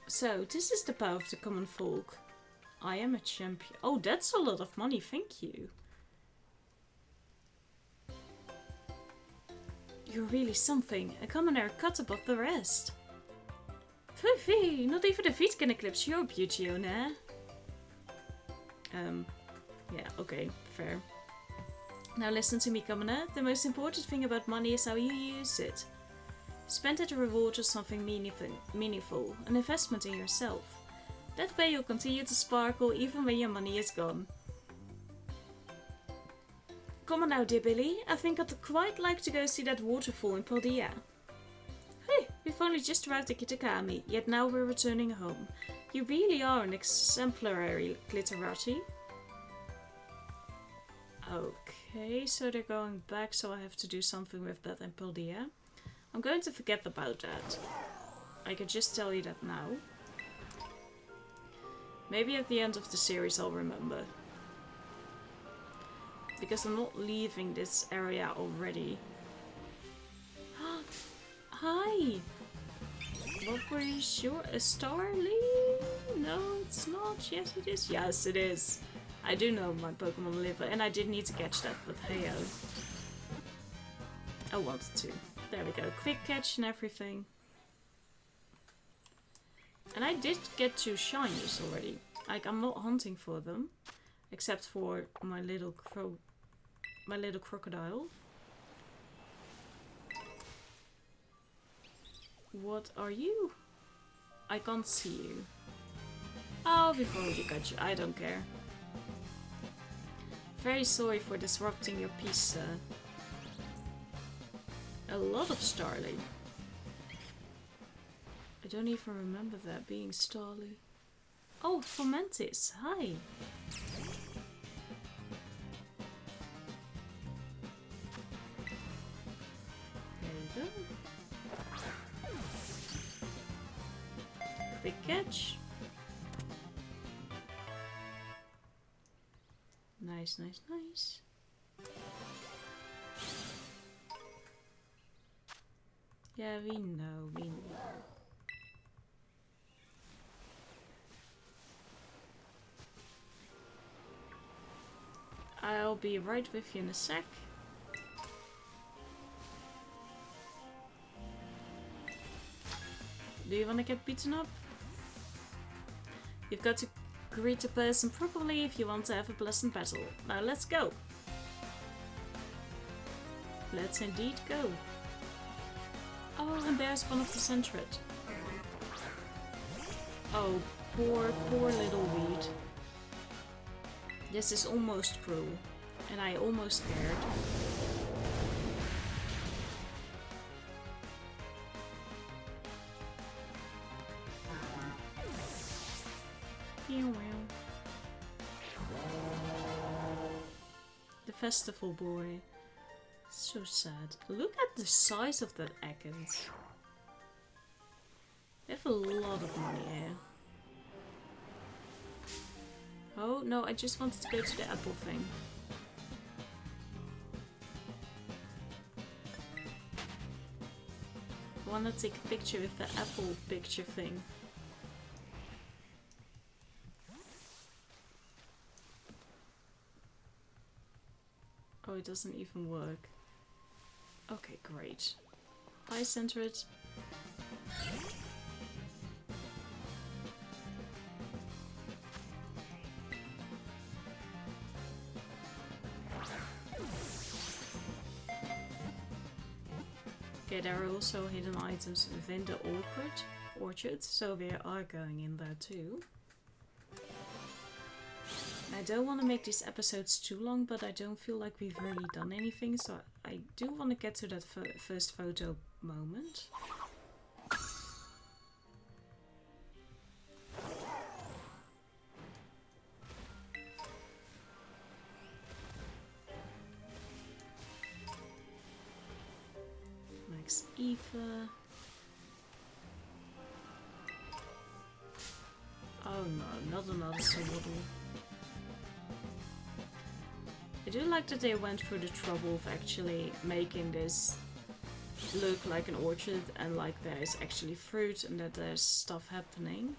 So, this is the power of the common folk. I am a champion. Oh, that's a lot of money, thank you. You're really something. A commoner cut above the rest. Fifi, not even the feet can eclipse your beauty, Ona. Yeah, okay, fair. Now listen to me, commoner. The most important thing about money is how you use it. Spend it to reward or something meaningful, an investment in yourself. That way you'll continue to sparkle even when your money is gone. Come on now, dear Billy. I think I'd quite like to go see that waterfall in Paldea. Hey, we've only just arrived at Kitakami, yet now we're returning home. You really are an exemplary glitterati. Okay, so they're going back, so I have to do something with that in Paldea. I'm going to forget about that. I can just tell you that now. Maybe at the end of the series I'll remember. Because I'm not leaving this area already. Hi! What were you sure? A Starly? No, it's not. Yes, it is. Yes, it is. I do know my Pokemon live, and I did need to catch that, but hey-oh. I wanted to. There we go. Quick catch and everything. And I did get 2 shinies already. Like, I'm not hunting for them. Except for my little crocodile. What are you? I can't see you. Oh, we've already got you. I don't care. Very sorry for disrupting your peace, sir. A lot of Starly. I don't even remember that being Starly. Oh, Fomentis. Hi. There we go. Quick catch. Nice, nice, nice. Yeah, we know, we know. I'll be right with you in a sec. Do you want to get beaten up? You've got to greet the person properly if you want to have a pleasant battle. Now let's go. Let's indeed go. Oh, and there's one of the Centred. Oh, poor, poor little weed. This is almost cruel, and I almost cared. The festival boy. So sad. Look at the size of that Ekans. They have a lot of money here. Oh, no, I just wanted to go to the apple thing. I want to take a picture with the apple picture thing. Oh, it doesn't even work. Okay, great. I center it. Okay, there are also hidden items within the orchard, so we are going in there too. I don't want to make these episodes too long, but I don't feel like we've really done anything, so I do want to get to that first photo moment. Like Max Eva. Oh no, not another Swaddle. I do like that they went through the trouble of actually making this look like an orchard and like there's actually fruit and that there's stuff happening.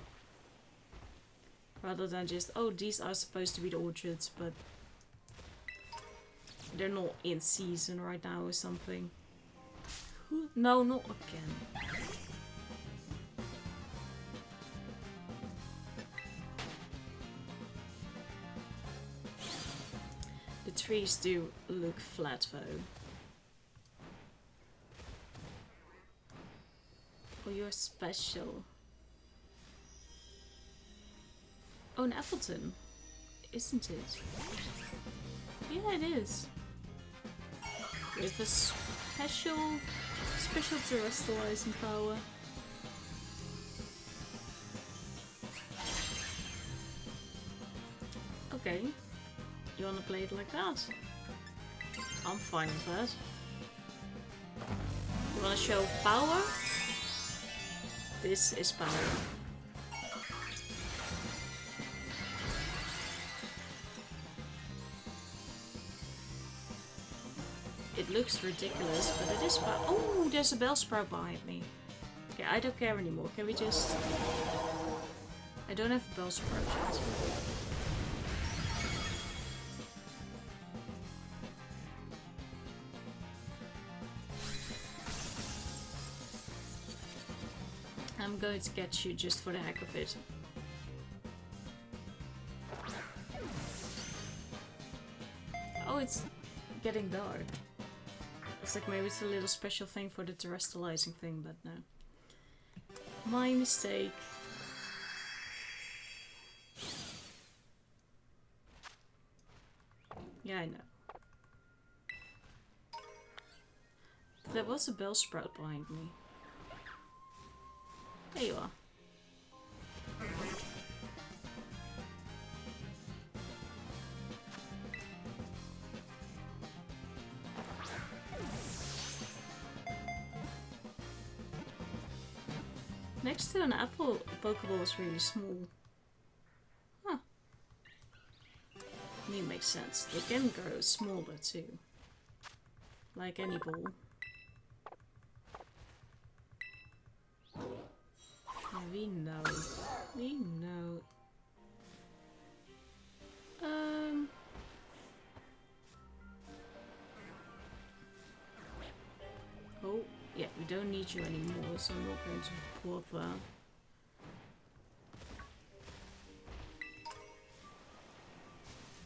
Rather than just, oh, these are supposed to be the orchards, but they're not in season right now or something. No, not again. The trees do look flat though. Oh, you're special. Oh, an Appleton, isn't it? Yeah, it is. With a special terrestrializing power. Okay, you wanna play it like that? I'm fine with that. You wanna show power? This is power. It looks ridiculous, but it is power. Oh, there's a Bellsprout behind me. Okay, I don't care anymore. Can we just... I don't have a Bellsprout yet. I'm going to get you just for the heck of it. Oh, it's getting dark. It's like maybe it's a little special thing for the terrestrializing thing, but no. My mistake. Yeah, I know. There was a Bellsprout behind me. There you are. Next to an apple, a Pokeball is really small. Huh. I mean, it makes sense. They can grow smaller too. Like any ball. Yeah, we know. We know. Oh, yeah, we don't need you anymore, so I'm not going to bother.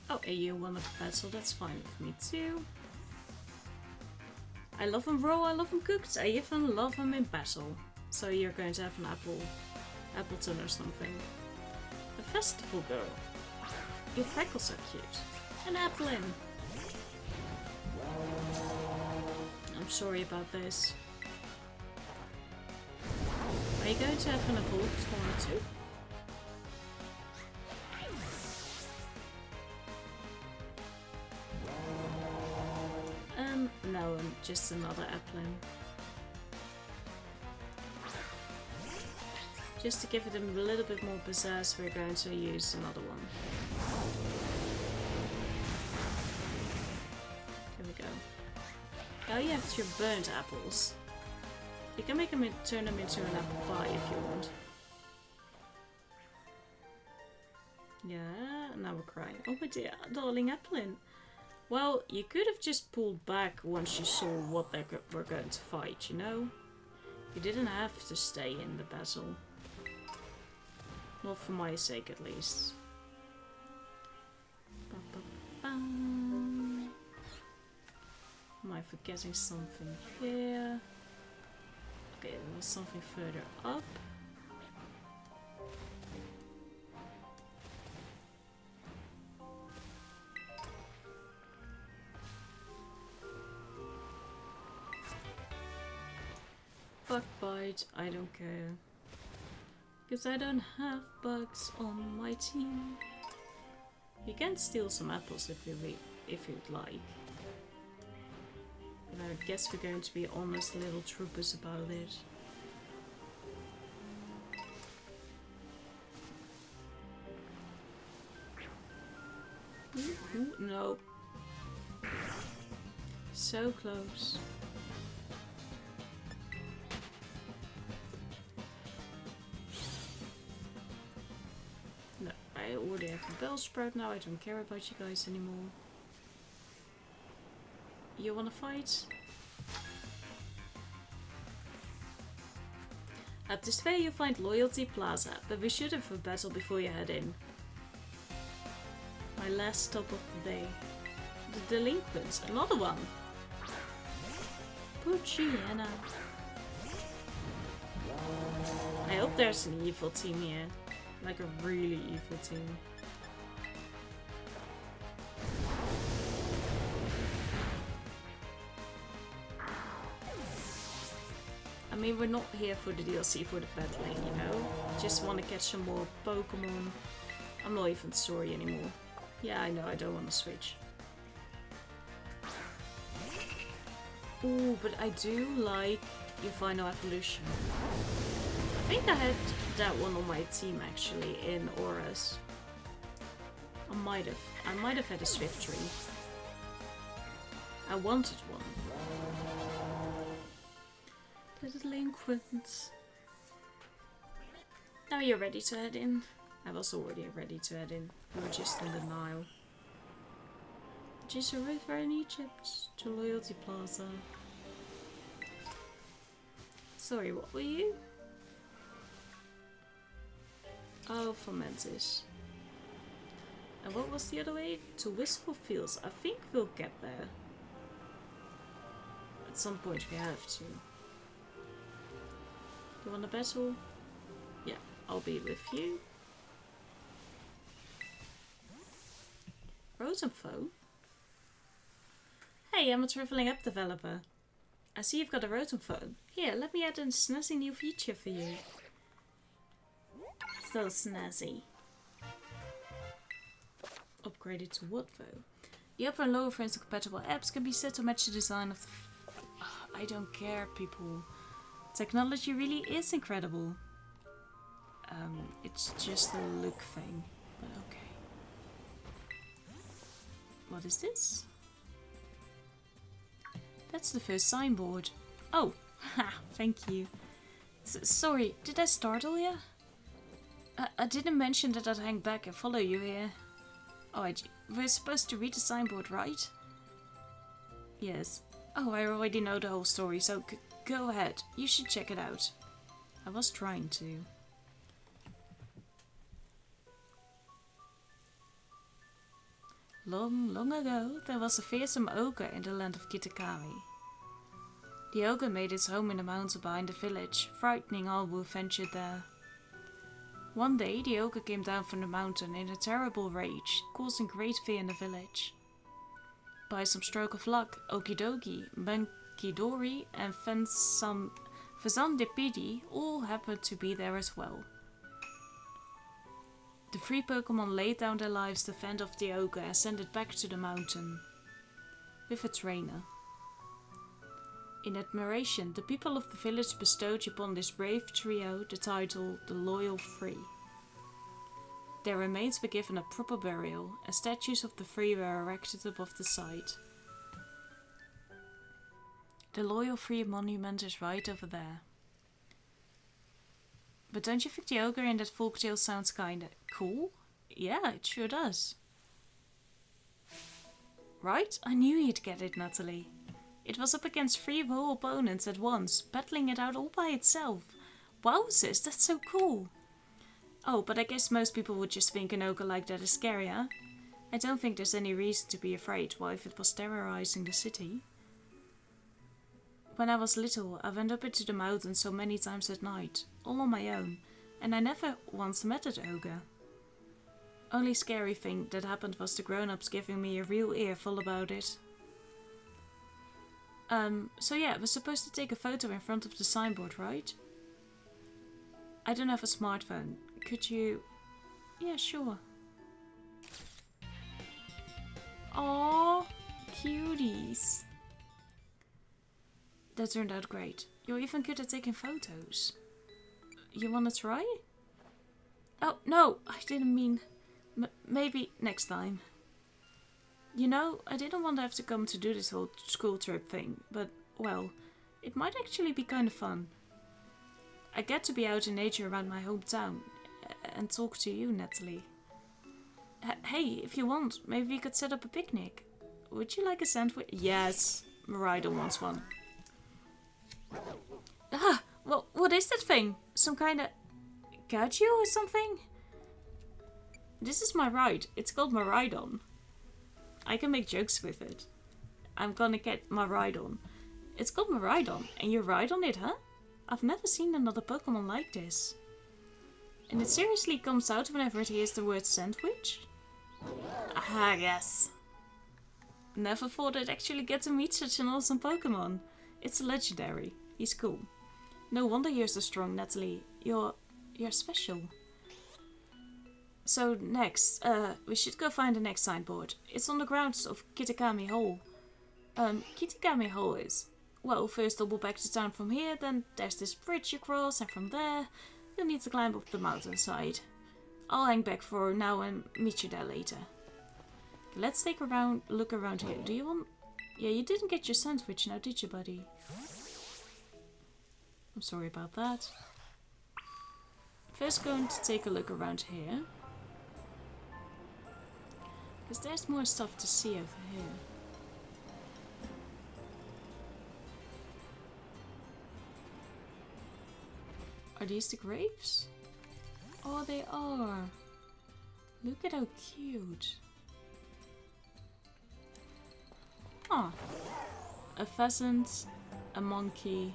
Oh, and you want a pretzel, that's fine with me too. I love them raw, I love them cooked, I even love them in battle. So you're going to have an Appleton or something. A festival girl. Your freckles are cute. An Applin. I'm sorry about this. Are you going to have an evolved one too? No, just another Applin. Just to give it a little bit more pizzazz, we're going to use another one. Here we go. Oh yeah, it's your burnt apples. You can make them turn them into an apple pie if you want. Yeah, now we're crying. Oh my dear, darling Applin. Well, you could have just pulled back once you saw what they were going to fight, you know? You didn't have to stay in the battle. Not for my sake, at least. Am I forgetting something here? Okay, there was something further up. Bug bite, I don't care. Because I don't have bugs on my team. You can steal some apples if you'd like. But I guess we're going to be honest little troopers about it. Ooh, no. So close. No, I already have a bell sprout now. I don't care about you guys anymore. You wanna fight? At this way you find Loyalty Plaza, but we should have a battle before you head in. My last stop of the day. The delinquents, another one! Pucciana. I hope there's an evil team here. Like a really evil team. I mean, we're not here for the DLC for the battling, you know? Just want to catch some more Pokemon. I'm not even sorry anymore. Yeah, I know, I don't want to switch. Ooh, but I do like your final evolution. I think I had that one on my team actually in Auras. I might have had a Swiftry. I wanted one. The delinquents. Now you're ready to head in. I was already ready to head in. We were just in denial. Just a river in Egypt to Loyalty Plaza. Sorry, what were you? Oh, for Mantis. And what was the other way? To Wistful Fields. I think we'll get there. At some point we have to. You want a battle? Yeah, I'll be with you. Rotomphone? Hey, I'm a traveling app developer. I see you've got a Rotomphone. Here, let me add a snazzy new feature for you. So snazzy. Upgraded to what though? The upper and lower frames of compatible apps can be set to match the design of the I don't care, people. Technology really is incredible. It's just a look thing, but okay. What is this? That's the first signboard. Oh, ha, thank you. Sorry, did I startle you? I didn't mention that I'd hang back and follow you here. Oh, we're supposed to read the signboard, right? Yes. Oh, I already know the whole story, so go ahead. You should check it out. I was trying to. Long, long ago, there was a fearsome ogre in the land of Kitakami. The ogre made its home in the mountains behind the village, frightening all who ventured there. One day, the ogre came down from the mountain in a terrible rage, causing great fear in the village. By some stroke of luck, Okidogi, Mankidori, and Fazandipidi all happened to be there as well. The three Pokemon laid down their lives to fend off the ogre and sent it back to the mountain. With a trainer. In admiration, the people of the village bestowed upon this brave trio the title the Loyal Three. Their remains were given a proper burial, and statues of the three were erected above the site. The Loyal Three monument is right over there. But don't you think the ogre in that folktale sounds kinda cool? Yeah, it sure does. Right? I knew you'd get it, Nathalie. It was up against three whole opponents at once, battling it out all by itself. Wowzers, that's so cool. Oh, but I guess most people would just think an ogre like that is scary, huh? I don't think there's any reason to be afraid. What if it was terrorizing the city? When I was little, I went up into the mountains so many times at night, all on my own, and I never once met an ogre. Only scary thing that happened was the grown-ups giving me a real earful about it. So yeah, we're supposed to take a photo in front of the signboard, right? I don't have a smartphone. Could you... Yeah, sure. Aww, cuties. That turned out great. You're even good at taking photos. You wanna try? Oh, no, I didn't mean... maybe next time. You know, I didn't want to have to come to do this whole school trip thing, but, well, it might actually be kind of fun. I get to be out in nature around my hometown and talk to you, Nathalie. Hey, if you want, maybe we could set up a picnic. Would you like a sandwich? Yes, Maridon wants one. Ah, well, what is that thing? Some kind of kaiju or something? This is my ride. It's called Maridon. I can make jokes with it. I'm gonna get my ride on. It's called Maridon, and you ride on it, huh? I've never seen another Pokemon like this. And it seriously comes out whenever it hears the word sandwich? Ah, yes. Never thought I'd actually get to meet such an awesome Pokemon. It's legendary. He's cool. No wonder you're so strong, Nathalie. You're special. So next, we should go find the next signboard. It's on the grounds of Kitakami Hall. Kitakami Hall is... well, first double back to town from here, then there's this bridge you cross, and from there, you'll need to climb up the mountainside. I'll hang back for now and meet you there later. Let's take a look around here. Do you want... yeah, you didn't get your sandwich now, did you, buddy? I'm sorry about that. First going to take a look around here. Because there's more stuff to see over here. Are these the grapes? Oh, they are. Look at how cute. Ah, a pheasant, a monkey,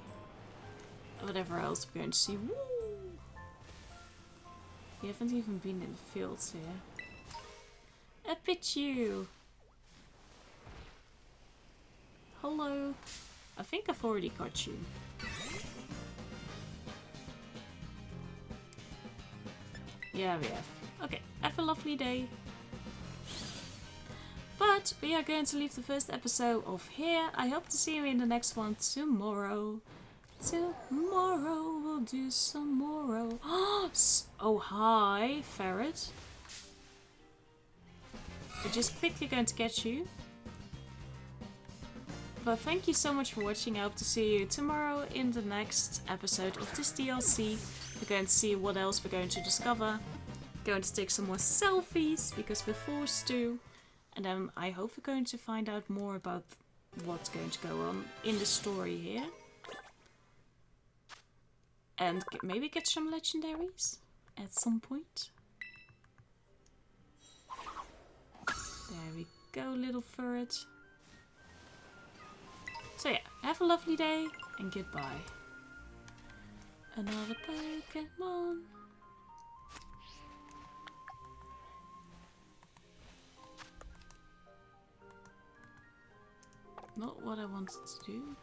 whatever else we're going to see. Woo! We haven't even been in the fields here. A Pichu! Hello. I think I've already caught you. Yeah, we have. Okay, have a lovely day. But we are going to leave the first episode off here. I hope to see you in the next one tomorrow. Tomorrow we'll do some more. Oh, hi, ferret. We're just quickly going to catch you. But thank you so much for watching. I hope to see you tomorrow in the next episode of this DLC. We're going to see what else we're going to discover. Going to take some more selfies because we're forced to. And then I hope we're going to find out more about what's going to go on in the story here. And maybe get some legendaries at some point. There we go, little ferret. So yeah, have a lovely day and goodbye. Another Pokémon. Not what I wanted to do.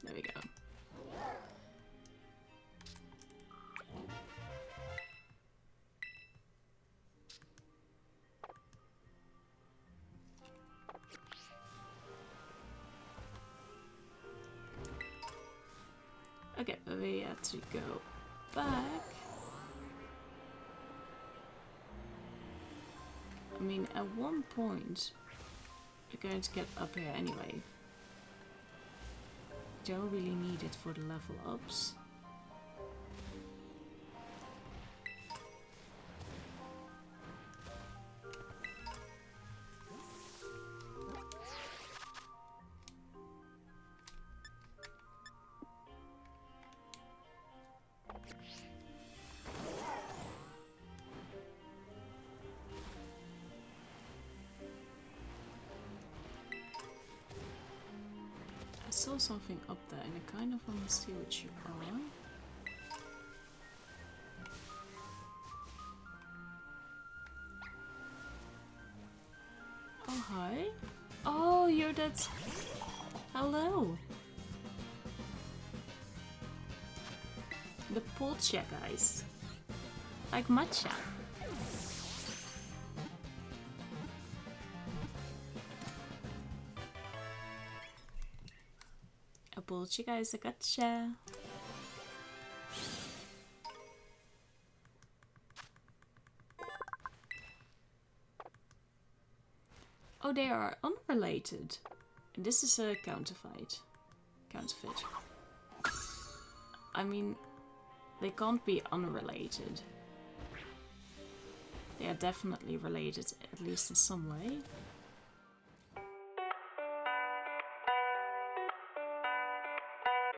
There we go. Okay, but we have to go back. I mean, at one point, we're going to get up here anyway. Don't really need it for the level ups. I saw something up there and I kind of want to see what you are. Oh, hi. Oh, you're that... Hello. The Polcha guys. Like matcha. A Polcha guys, a gotcha. Oh, they are unrelated. And this is a counterfeit. I mean, they can't be unrelated. They are definitely related, at least in some way.